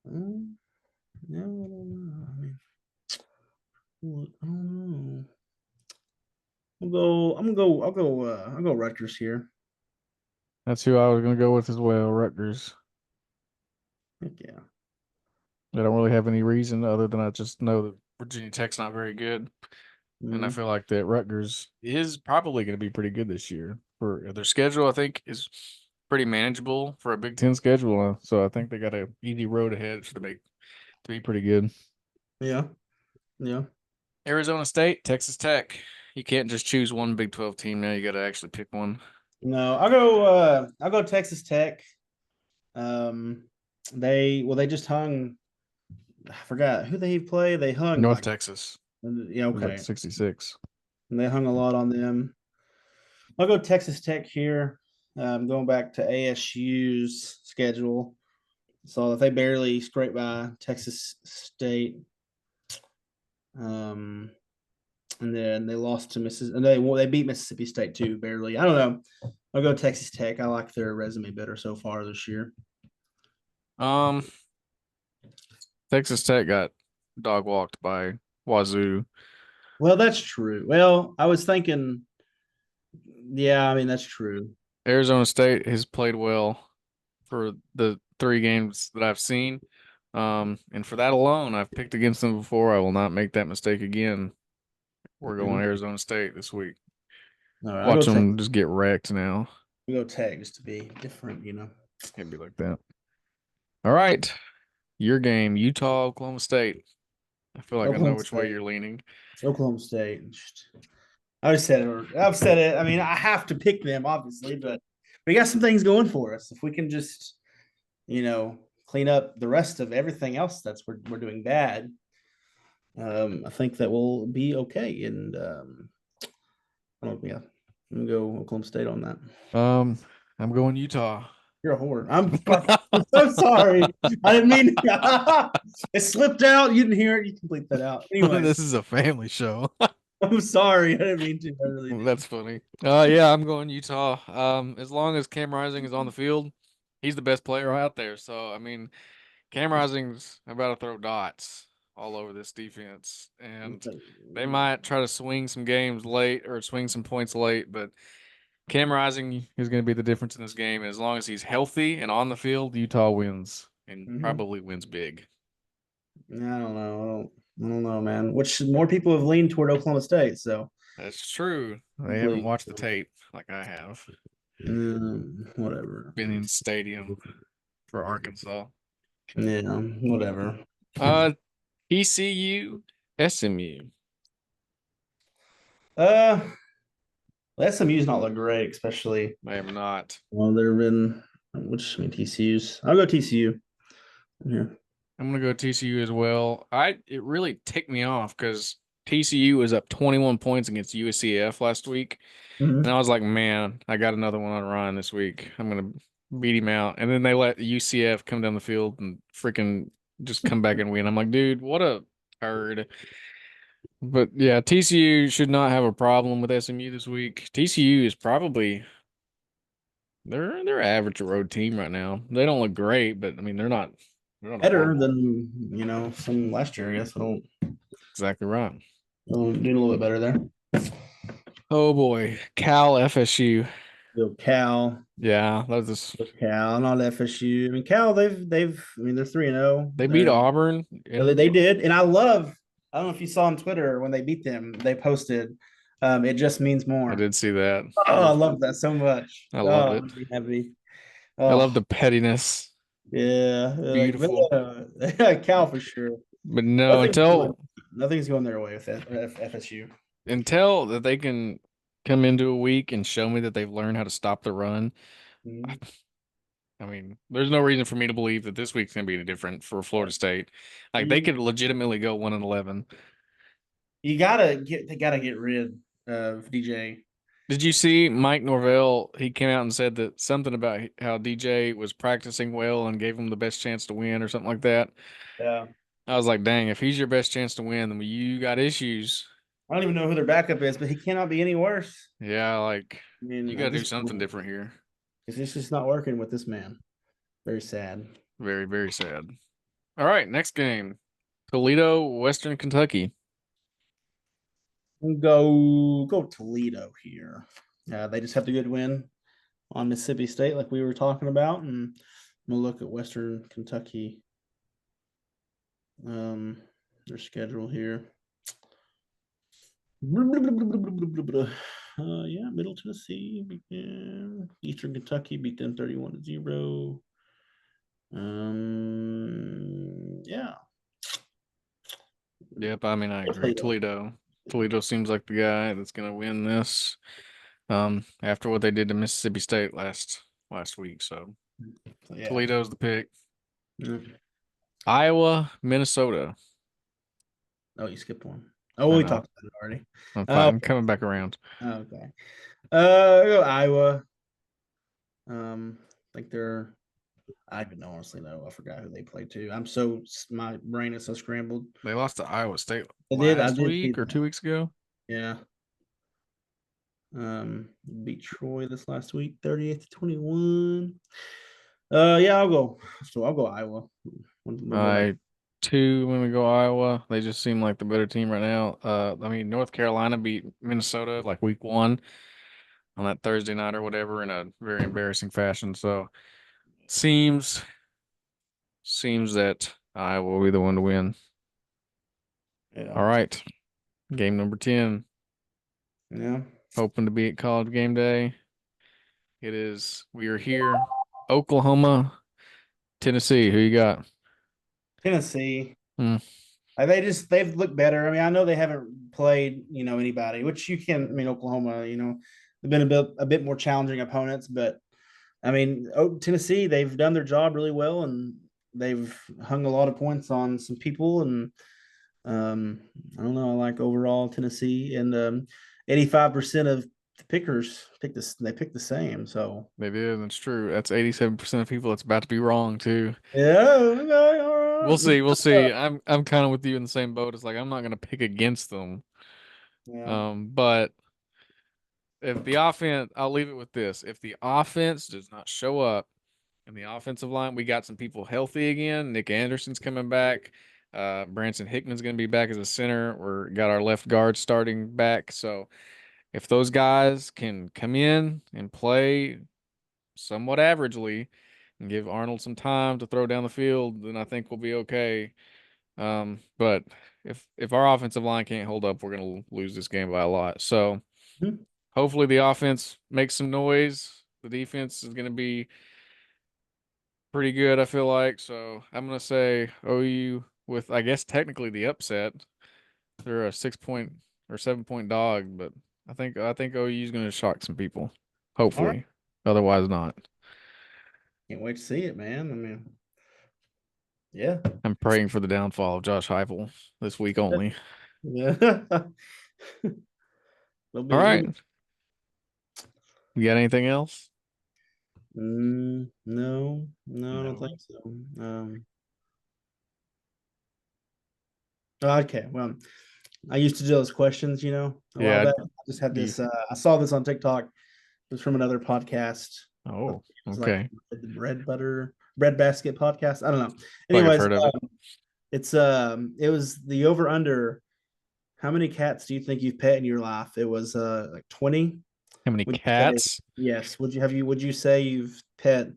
Yeah. Yeah, I don't know. I mean, I don't know. I'll go. I'm gonna go. I'll go. I'll go Rutgers here. That's who I was gonna go with as well, Rutgers. Heck yeah. I don't really have any reason other than I just know that Virginia Tech's not very good. And I Mm, feel like that Rutgers is probably going to be pretty good this year. For their schedule, I think is pretty manageable for a Big Ten schedule. So I think they got a easy road ahead to be pretty good. yeah. Yeah. Arizona State, Texas Tech. You can't just choose one Big 12 team now. You got to actually pick one. No, I'll go Texas Tech. Um, they just hung. I forgot who they play. They hung North like Texas yeah, was like okay. 66. And they hung a lot on them. I'll go Texas Tech here. Going back to ASU's schedule, so that they barely scraped by Texas State. Um, and then they lost to Mississippi. And they beat Mississippi State too, barely. I don't know. I'll go Texas Tech. I like their resume better so far this year. Um, Texas Tech got dog walked by Wazoo. Well, that's true. Well, I was thinking, yeah, I mean that's true. Arizona State has played well for the three games that I've seen. And for that alone, I've picked against them before. I will not make that mistake again. We're going Mhm. Arizona State this week. All right, I'll go Watch Tech. them just get wrecked now. I'll go Tech just to be different. Can't be like that. All right, your game, Utah, Oklahoma State. I feel like I know Oklahoma which way State. you're leaning. Oklahoma State. I've said it. I've said it. I mean, I have to pick them, obviously, but we got some things going for us. If we can just, clean up the rest of everything else that's we're doing bad, I think that we'll be okay. And yeah, I'm gonna go Oklahoma State on that. Um, I'm going Utah. You're a whore. I'm so sorry. I didn't mean it slipped out. You didn't hear it. You can bleep that out. Anyway, This is a family show. I'm sorry. I didn't mean to. I really didn't. That's funny. Yeah, I'm going Utah. As long as Cam Rising is on the field, he's the best player out there. So I mean, Cam Rising's about to throw dots all over this defense, and they might try to swing some games late or swing some points late, but Cam Rising is going to be the difference in this game. And as long as he's healthy and on the field, Utah wins and Mhm. probably wins big. I don't know. I don't know, man. Which more people have leaned toward Oklahoma State, so That's true. They haven't hopefully, watched the tape like I have. whatever. Been in the stadium for Arkansas. Yeah, whatever. Uh, TCU, SMU. Uh, SMU's not look great, especially. I am not. Well, there have been which I mean TCU's. I'll go TCU. Yeah. I'm gonna go TCU as well. It really ticked me off because TCU was up 21 points against USCF last week, and I Mhm. was like, man, I got another one on Ryan this week. I'm gonna beat him out. And then they let UCF come down the field and freaking just come back and win. I'm like, dude, what a turd. But yeah, TCU should not have a problem with SMU this week. TCU is probably they're average road team right now. They don't look great, but I mean they're not Better horrible. than some last year, I guess. Exactly right. I don't do a little bit better there. Oh boy, Cal FSU. Go Cal. Yeah, that was just, Go Cal, not FSU. I mean, Cal. They've. I mean, they're 3-0. they beat Auburn and They did, and I love. I don't know if you saw on Twitter when they beat them. They posted, "It just means I more." did see that. Oh, I love that so much. I love Oh, it. I'm be happy. I love Oh, the pettiness. yeah. Beautiful. Cal for sure. But no, Nothing's going. Nothing's going their way with FSU. until that they can come into a week and show me that they've learned how to stop the run. I, Mhm. I mean, there's no reason for me to believe that this week's gonna be any different for Florida State. Like they You could legitimately go 1-11. you gotta get. They gotta get rid of DJ. Did you see Mike Norvell? He came out and said that something about how DJ was practicing well and gave him the best chance to win or something like that. Yeah. I was like, dang, if he's your best chance to win, then you got issues. I don't even know who their backup is, but he cannot be any worse. Yeah, like I mean, you got to do something different here. it's just not working with this man. Very sad. Very, very sad. All right, next game. Toledo, Western Kentucky. Go Toledo here. They just have the good win on Mississippi State, like we were talking about, and we'll look at Western Kentucky. Their schedule here. Yeah, Middle Tennessee, Eastern Kentucky beat them 31-0. Yeah, Yep, I mean I agree. Toledo. Toledo seems like the guy that's gonna win this. After what they did to Mississippi State last week. So So, yeah. Toledo's the pick. Mm. Iowa, Minnesota. Oh, you skipped one. Oh, I we know. talked about it already. I'm fine. Oh, I'm coming back around. okay. Go Iowa. I think they're. I even honestly know. I forgot who they played to. My brain is so scrambled. They lost to Iowa State I did. I last did see week or that. 2 weeks ago. Yeah. Beat Troy this last week, 38-21. Yeah, I'll go. So I'll go Iowa. What about I two when we go Iowa. They just seem like the better team right now. I mean North Carolina beat Minnesota like week one on that Thursday night or whatever in a very embarrassing fashion. So seems seems that Iowa will be the one to win. you? Yeah, All right, game number 10. yeah. Hoping to be at college game day. It is. We are here. Oklahoma, Tennessee. Who you got? Tennessee. Hmm. They've looked better. I mean, I know they haven't played, anybody, which you can. I mean, Oklahoma, they've been a bit more challenging opponents, but I mean, Tennessee, they've done their job really well, and they've hung a lot of points on some people. And um, I don't know. I like overall Tennessee, and 85% of the pickers pick this. They pick the same. So They did. That's true. That's 87% of people. It's about to be wrong too. yeah, okay, all We'll right. see. We'll see. I'm kind of with you in the same boat. It's like I'm not gonna pick against them. Yeah. But if the offense, I'll leave it with this. If the offense does not show up in the offensive line, we got some people healthy again. Nick Anderson's coming back. Branson Hickman's going to be back as a center. We're got our left guard starting back. So if those guys can come in and play somewhat averagely and give Arnold some time to throw down the field, then I think we'll be okay. But if our offensive line can't hold up, we're going to lose this game by a lot. So Mhm. hopefully the offense makes some noise. The defense is going to be pretty good, I feel like. So I'm going to say OU with, I guess, technically the upset. They're a 6 point or 7 point dog, but I think OU is going to shock some people. All right. Hopefully, otherwise not. Can't wait to see it, man. I mean, yeah. I'm praying for the downfall of Josh Heupel this week only. Yeah. It'll All be, it'll right, be. you got anything else? No, no, I don't think No. so. Okay, well, I used to do those questions, a while Yeah. back. I just had You. this. I saw this on TikTok. It was from another podcast. I think Oh, it was like okay. the bread basket podcast. I don't know. Like I've Anyways, heard of it. it was the over under. How many cats do you think you've pet in your life? It was like 20. How many Would you say cats? yes? Would you say you've pet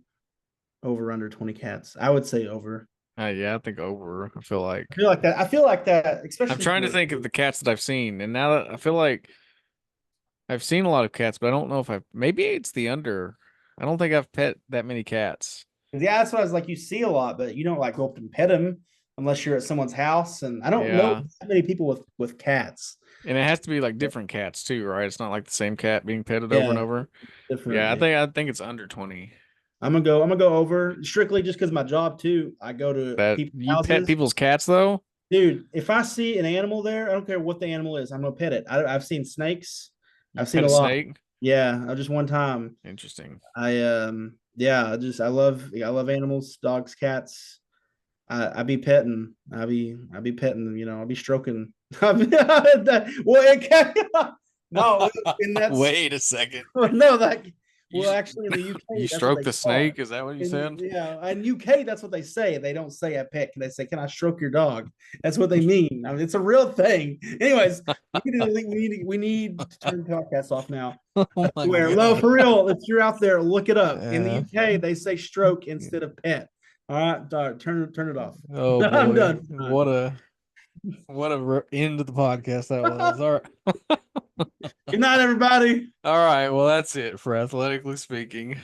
over under 20 cats? I would say over. Yeah, I think over. I feel I like feel like that. I feel like that, I'm especially trying to for think of the cats that I've seen, and now that I feel like I've seen a lot of cats, but I don't know if I've maybe it's the under. I don't think I've pet that many cats. yeah, that's what I was like. You see a lot, but you don't like go up and pet them unless you're at someone's house. And I don't know Yeah. that many people with cats. And it has to be like different cats too, right? It's not like the same cat being petted over and Yeah, over. Yeah, I different. think I think it's under 20. I'm gonna go over strictly just because my job too. I go to That people's you pet houses. people's cats though? Dude, if I see an animal there, I don't care what the animal is. I'm gonna pet it. I've seen snakes. You I've seen pet a a lot. snake? Yeah, just one time. Interesting. Yeah, I love animals, dogs, cats. I be petting. I be petting. I'll be stroking. Well, it can, no, and that's Wait a second. no that. You Well, s- actually, in the you UK, that's what stroke they the call snake? Is that what it. you said? Yeah, in UK, that's what they say. They don't say a pet. They say, "Can I stroke your dog?" That's what they mean. I mean, it's a real thing. Anyways, we need to turn the podcast off now. Oh my Where no, God. for real, if you're out there, look it up. In the Yeah. UK, they say stroke instead of pet. All right, turn it off. Oh I'm boy. done. What a end of the podcast that was. All right. Good night, everybody. All right. Well, that's it for athletically speaking.